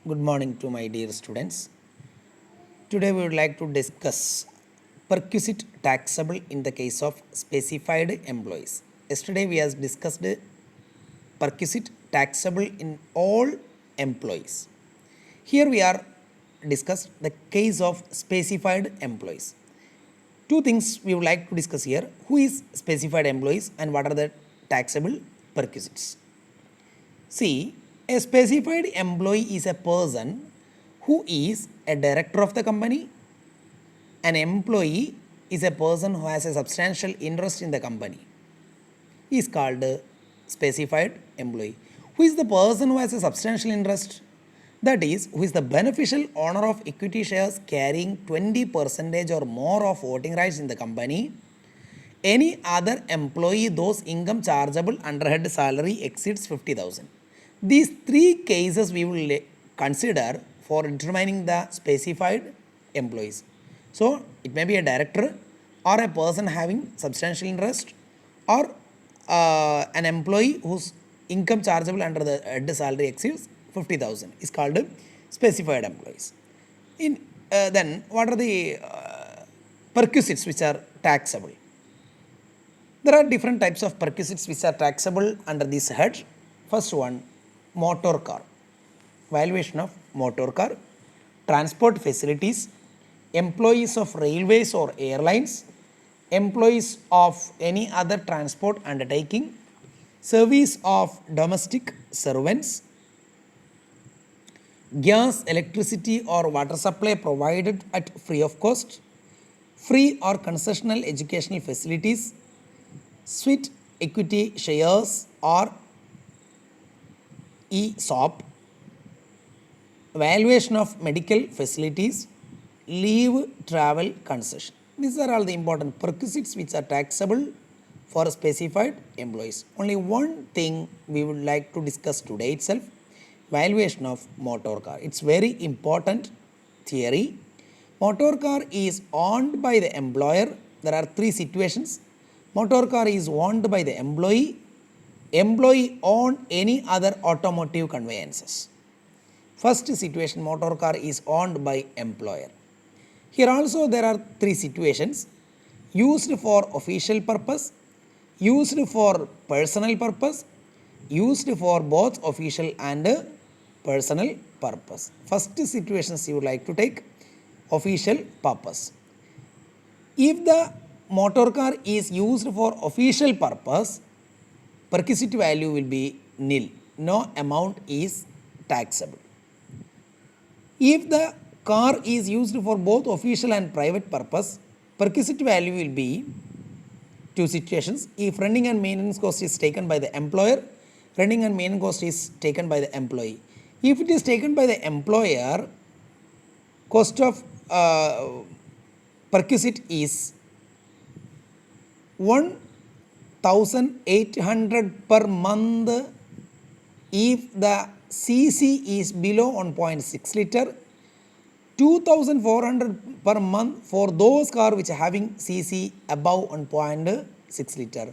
Good morning to my dear students. Today we would like to discuss perquisite taxable in the case of specified employees. Yesterday we have discussed perquisite taxable in all employees. Here we are discussed the case of specified employees. Two things we would like to discuss here: who is specified employees and what are the taxable perquisites. See, a specified employee is a person who is a director of the company. An employee is a person who has a substantial interest in the company. He is called a specified employee. Who is the person who has a substantial interest? That is, who is the beneficial owner of equity shares carrying 20% or more of voting rights in the company. Any other employee those income chargeable under head salary exceeds 50,000. These three cases we will consider for determining the specified employees. So it may be a director or a person having substantial interest or an employee whose income chargeable under the head salary exceeds 50,000 is called specified employees. Then what are the perquisites which are taxable? There are different types of perquisites which are taxable under this head. First one, motor car. Valuation of motor car, transport facilities, employees of railways or airlines, employees of any other transport undertaking, service of domestic servants, gas, electricity or water supply provided at free of cost, free or concessional educational facilities, sweat equity shares or ESOP, valuation of medical facilities, leave travel concession. These are all the important perquisites which are taxable for specified employees. Only one thing we would like to discuss today itself: valuation of motor car. It's very important theory. Motor car is owned by the employer. There are three situations. Motor car is owned by the employee. Employee own any other automotive conveyances. First situation, motor car is owned by employer. Here also there are three situations: used for official purpose, used for personal purpose, used for both official and personal purpose. First situations you would like to take official purpose. If the motor car is used for official purpose, perquisite value will be nil. No amount is taxable. If the car is used for both official and private purpose, perquisite value will be two situations. If running and maintenance cost is taken by the employer, running and maintenance cost is taken by the employee. If it is taken by the employer, cost of perquisite is 1,800 per month if the CC is below 1.6 liter, 2,400 per month for those cars which are having CC above 1.6 liter,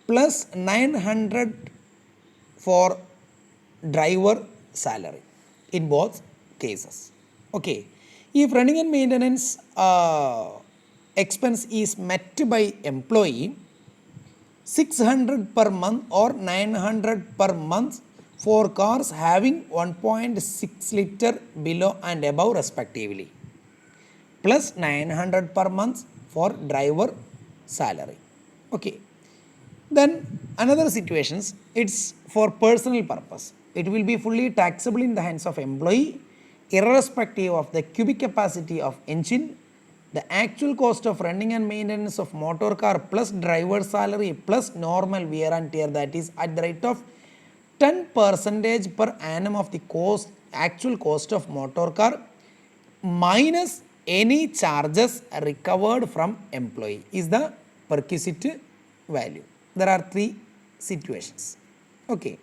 plus 900 for driver salary in both cases. Okay, if running and maintenance expense is met by employee, 600 per month or 900 per month for cars having 1.6 liter below and above respectively, plus 900 per month for driver salary. Okay. Then another situations, it's for personal purpose. It will be fully taxable in the hands of employee irrespective of the cubic capacity of engine, the actual cost of running and maintenance of motor car plus driver salary plus normal wear and tear, that is at the rate of 10% per annum of the cost, actual cost of motor car minus any charges recovered from employee is the perquisite value. There are three situations. Okay.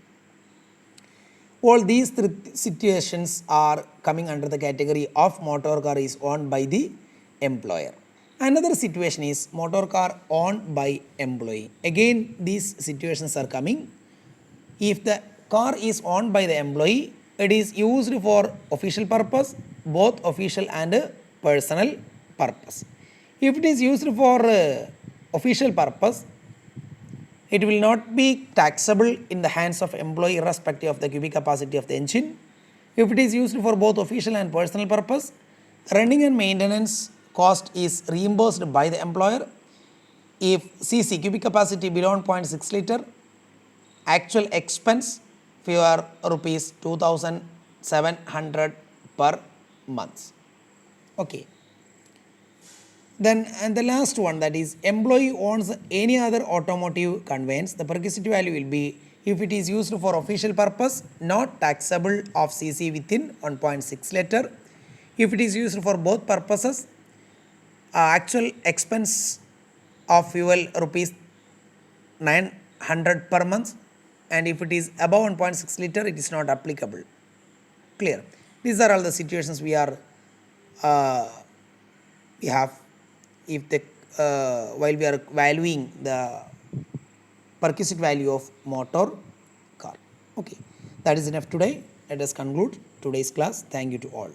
All these three situations are coming under the category of motor car is owned by the employer. Another situation is motor car owned by employee. Again, these situations are coming. If the car is owned by the employee, it is used for official purpose, both official and personal purpose. If it is used for official purpose, it will not be taxable in the hands of employee irrespective of the cubic capacity of the engine. If it is used for both official and personal purpose, running and maintenance cost is reimbursed by the employer. If cc cubic capacity below 0.6 liter, actual expense for rupees 2700 per month. Okay. Then and the last one, that is employee owns any other automotive conveyance, the perquisite value will be, if it is used for official purpose, not taxable of cc within 1.6 liter. If it is used for both purposes, actual expense of fuel rupees 900 per month, and if it is above 1.6 liter, it is not applicable. Clear? These are all the situations we have if the while we are valuing the perquisite value of motor car. Okay, that is enough today. Let us conclude today's class. Thank you to all.